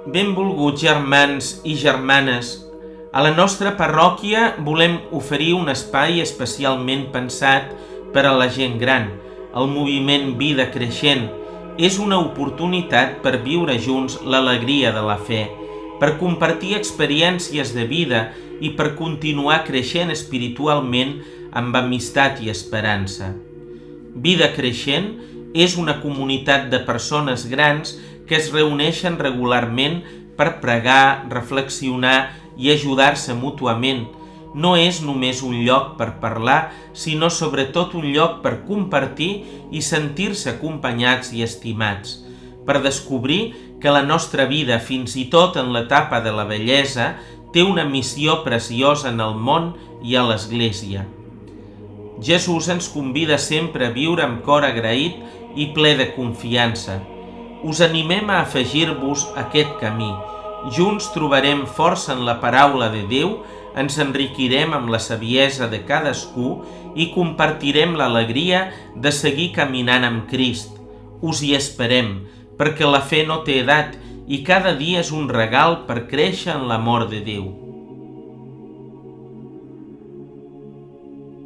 Benvolguts germans i germanes, a la nostra parròquia volem oferir un espai especialment pensat per a la gent gran. El moviment Vida Creixent és una oportunitat per viure junts l'alegria de la fe, per compartir experiències de vida i per continuar creixent espiritualment amb amistat i esperança. Vida Creixent és una comunitat de persones grans que es reuneixen regularment per pregar, reflexionar i ajudar-se mútuament. No és només un lloc per parlar, sinó sobretot un lloc per compartir i sentir-se acompanyats i estimats, per descobrir que la nostra vida, fins i tot en l'etapa de la vellesa, té una missió preciosa en el món i a l'Església. Jesús ens convida sempre a viure amb cor agraït i ple de confiança. Us animem a afegir-vos a aquest camí. Junts trobarem força en la paraula de Déu, ens enriquirem amb la saviesa de cadascú i compartirem l'alegria de seguir caminant amb Crist. Us hi esperem, perquè la fe no té edat i cada dia és un regal per créixer en l'amor de Déu.